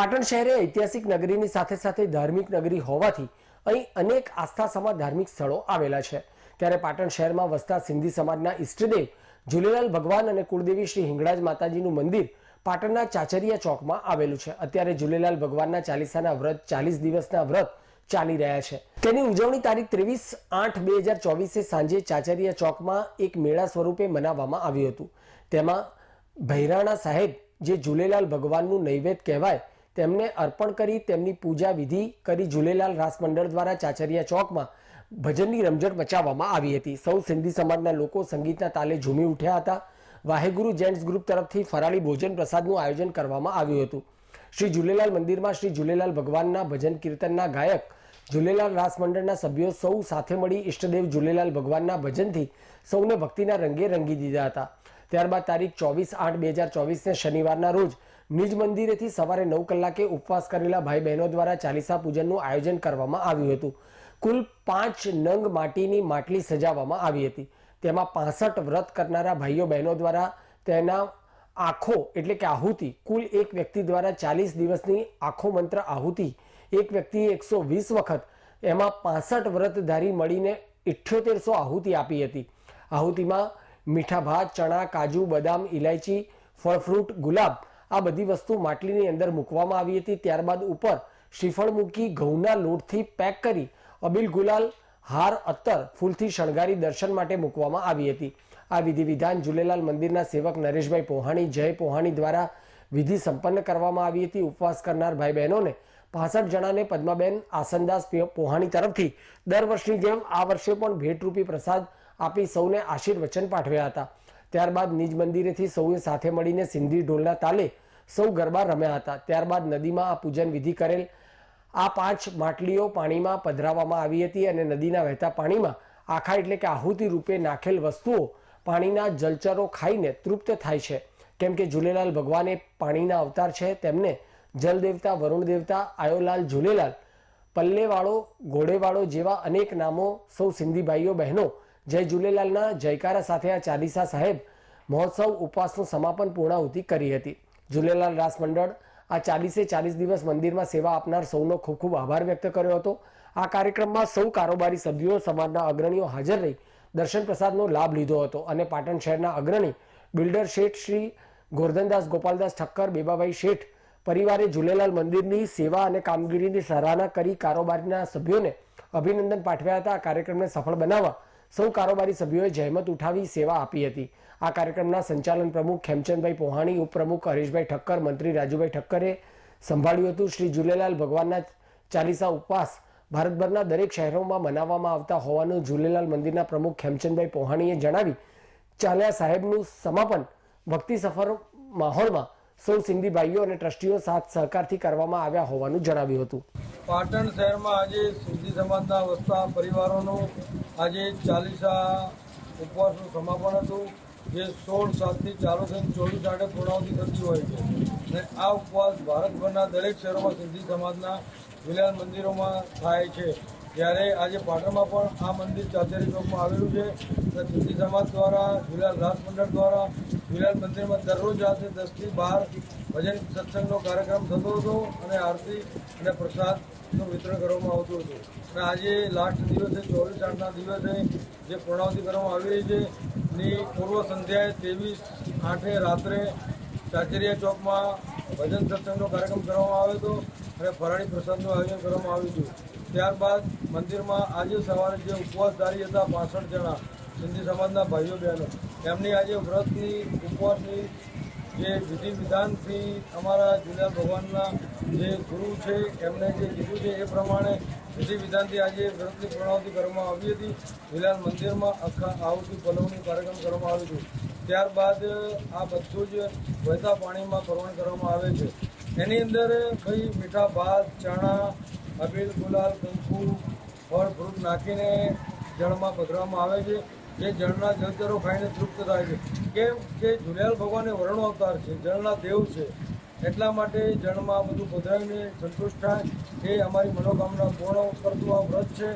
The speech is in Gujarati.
પાટણ શહેર ઐતિહાસિક નગરીની સાથે સાથે ધાર્મિક નગરી હોવાથી અહીં અનેક આસ્થાસમા ધાર્મિક સ્થળો આવેલા છે। ત્યારે પાટણ શહેરમાં વસતા સિંધી સમાજના ઈષ્ટદેવ ઝૂલેલાલ ભગવાન અને કુળદેવી શ્રી હિંગળાજ માતાજીનું મંદિર પાટણના ચાચરિયા ચોકમાં આવેલું છે। અત્યારે ઝૂલેલાલ ભગવાનના ચાલીસાના વ્રત 40 દિવસના વ્રત ચાલી રહ્યા છે। તેની ઉજવણી તારીખ 23/8/2024 સાંજે ચાચરિયા ચોકમાં એક મેળા સ્વરૂપે મનાવવામાં આવ્યું હતું। તેમાં ભૈરાણા સાહેબ જે ઝૂલેલાલ ભગવાનનું નૈવેદ્ય કહેવાય તેમને અર્પણ કરી તેમની પૂજા વિધિ કરી ઝૂલેલાલ રાસ મંડળ દ્વારા ચાચરિયા ચોકમાં ભજનની રમઝટ મચાવવામાં આવી હતી। સૌ સિંધી સમાજના લોકો સંગીતના તાલે ઝૂમી ઉઠ્યા હતા। વાહેગુરુ જેન્ટ્સ ગ્રુપ તરફથી ફરાળી ભોજન પ્રસાદનું આયોજન કરવામાં આવ્યું હતું। શ્રી ઝૂલેલાલ મંદિરમાં શ્રી ઝૂલેલાલ ભગવાનના ભજન કીર્તનના ગાયક ઝૂલેલાલ રાસ મંડળના સભ્યો સૌ સાથે મળી ઈષ્ટદેવ ઝૂલેલાલ ભગવાનના ભજનથી સૌને ભક્તિના રંગે રંગી દીધા હતા। ત્યારબાદ તારીખ 24/8/2024 શનિવારના રોજ નિજ મંદિરેથી સવારે 9 કલાકે ઉપવાસ કરેલા ભાઈ બહેનો દ્વારા ચાલીસા પૂજનનું આયોજન કરવામાં આવ્યું હતું। કુલ 5 નંગ માટીની માટલી સજાવવામાં આવી હતી। તેમાં 65 વ્રત કરનારા ભાઈઓ બહેનો દ્વારા તેના આખો એટલે કે આહુતિ કુલ એક વ્યક્તિ દ્વારા 40 દિવસની આખો મંત્ર આહુતિ એક વ્યક્તિએ 120 વખત એમાં 65 વ્રતધારી મળીને 7800 આહુતિ આપી હતી। આહુતિમાં મીઠા ભાત, ચણા, કાજુ, બદામ, ઇલાયચી, ફળ ફ્રૂટ, ગુલાબ આ બધી વસ્તુ માટલીની અંદર મૂકવામાં આવી હતી। ત્યારબાદ ઉપર શ્રીફળ મૂકી ઘઉંના લોટથી પેક કરી અબીલ, ગુલાલ, હાર, અત્તર, ફૂલથી શણગારી દર્શન માટે મૂકવામાં આવી હતી। આ વિધિ વિધાન ઝૂલેલાલ મંદિરના સેવક નરેશભાઈ પોહાણી, જય પોહાણી દ્વારા વિધિ સંપન્ન કરવામાં આવી હતી। ઉપવાસ કરનાર ભાઈ બહેનોને 65 જણાને પદ્માબેન આસનદાસ પોહાણી તરફથી દર વર્ષની જેમ આ વર્ષે પણ ભેટરૂપી પ્રસાદ આપી સૌને આશીર્વચન પાઠવ્યા હતા। ત્યારબાદ નિજ મંદિરેથી સૌએ સાથે મળીને સિંધી ઢોલના તાલે સૌ ગરબા રમ્યા હતા। ત્યારબાદ નદીમાં આ પૂજન વિધિ કરેલ આ 5 માટલીઓ પાણીમાં પધરાવવામાં આવી હતી અને નદીના વહેતા પાણીમાં આખા એટલે કે આહુતિ રૂપે નાખેલ વસ્તુઓ પાણીના જલચરો ખાઈને તૃપ્ત થાય છે। કેમ કે ઝૂલેલાલ ભગવાન એ પાણીના અવતાર છે। તેમને જલ દેવતા, વરુણ દેવતા, આયોલાલ ઝૂલેલાલ, પલ્લેવાળો, ઘોડેવાળો જેવા અનેક નામો સૌ સિંધી ભાઈઓ બહેનો જય ઝૂલેલાલના જયકારા સાથે આ ચાલીસા સાહેબ મહોત્સવ ઉપવાસનું સમાપન પૂર્ણાહુતિ કરી હતી। ઝૂલેલાલ રાસ મંડળ આ 40 દિવસ મંદિરમાં સેવા આપનાર સૌનો ખૂબ ખૂબ આભાર વ્યક્ત કર્યો હતો। આ કાર્યક્રમમાં સૌ કારોબારી સભ્યો, સમાજના અગ્રણીઓ હાજર રહી દર્શન પ્રસાદનો લાભ લીધો હતો અને પાટણ શહેરના અગ્રણી બિલ્ડર શેઠ શ્રી ગોરધનદાસ ગોપાલદાસ ઠક્કર, બેબાભાઈ શેઠ પરિવારે ઝૂલેલાલ મંદિરની સેવા અને કામગીરીની સરાહના કરી કારોબારીના સભ્યોને અભિનંદન પાઠવ્યા હતા। આ કાર્યક્રમને સફળ બનાવવા સૌ કારોબારી સભ્યોએ જહેમત ઉઠાવી સેવા આપી હતી। આ કાર્યક્રમના સંચાલન પ્રમુખ ખેમચંદભાઈ પોહાણી, ઉપપ્રમુખ હરીશભાઈ ઠક્કર, મંત્રી રાજુભાઈ ઠક્કરે સંભાળ્યું હતું। શ્રી ઝૂલેલાલ ભગવાનના ચાલીસા ઉપવાસ ભારતભરના દરેક શહેરોમાં મનાવવામાં આવતા હોવાનું ઝૂલેલાલ મંદિરના પ્રમુખ ખેમચંદભાઈ પોહાણીએ જણાવી ચાલ્યા સાહેબનું સમાપન ભક્તિ સફર માહોલમાં સૌ સિંધી ભાઈઓ અને ટ્રસ્ટીઓ સાથ સહકારથી કરવામાં આવ્યા હોવાનું જણાવ્યું હતું। પાટણ શહેરમાં આજે સિંધી સમાજના વસતા પરિવારોનું આજે ચાલીસા ઉપવાસનું સમાપન હતું, જે 16/7થી ચાલુ થઈને 24/8 પૂર્ણાહુતિ થતી હોય છે અને આ ઉપવાસ ભારતભરના દરેક શહેરોમાં સિંધી સમાજના ઝૂલેલાલ મંદિરોમાં થાય છે। ત્યારે આજે પાટણમાં પણ આ મંદિર ચાચરી ચોકમાં આવેલું છે અને સિંધી સમાજ દ્વારા ઝૂલેલાલ રાસ મંડળ દ્વારા ઝૂલેલાલ મંદિરમાં દરરોજ રાત્રે 10 થી 12 ભજન સત્સંગનો કાર્યક્રમ થતો હતો અને આરતી અને પ્રસાદનું વિતરણ કરવામાં આવતું હતું અને આજે લાસ્ટ દિવસે 24/8ના દિવસે જે પૂર્ણાહુતિ કરવામાં આવી રહી છે ની પૂર્વ સંધ્યાએ 23/8 રાત્રે ચાચરિયા ચોકમાં ભજન સત્સંગનો કાર્યક્રમ કરવામાં આવ્યો હતો અને ફરાળી પ્રસાદનું આયોજન કરવામાં આવ્યું હતું। ત્યારબાદ મંદિરમાં આજે સવારે જે ઉપવાસધારી હતા 65 જણા સિંધી સમાજના ભાઈઓ બહેનો એમની આજે વ્રતની ઉપવાસની જે વિધિ વિધાનથી અમારા ઝૂલેલાલ ભગવાનના જે ગુરુ છે એમને જે કીધું છે એ પ્રમાણે વિધિ વિધાનથી આજે વ્રતની પૂર્ણાહુતિ કરવામાં આવી હતી। ઝૂલેલાલ મંદિરમાં આખા આહુતિ પલવનું કાર્યક્રમ કરવામાં આવ્યું હતું। ત્યારબાદ આ બધું જ વહેતા પાણીમાં પરવણ કરવામાં આવે છે। એની અંદર ભાઈ મીઠા ભાત, ચણા, અબીલ, ગુલાલ, કંકુ, ફળ ફ્રૂટ નાખીને જળમાં પધરાવવામાં આવે છે, જે જળના જળચરો ખાઈને તૃપ્ત થાય છે। કેમ કે ઝૂલેલાલ ભગવાન એ વરુણ અવતાર છે, જળના દેવ છે, એટલા માટે જળમાં બધું પધરાવીને સંતુષ્ટ થાય એ અમારી મનોકામના પૂર્ણ કરતું આ વ્રત છે।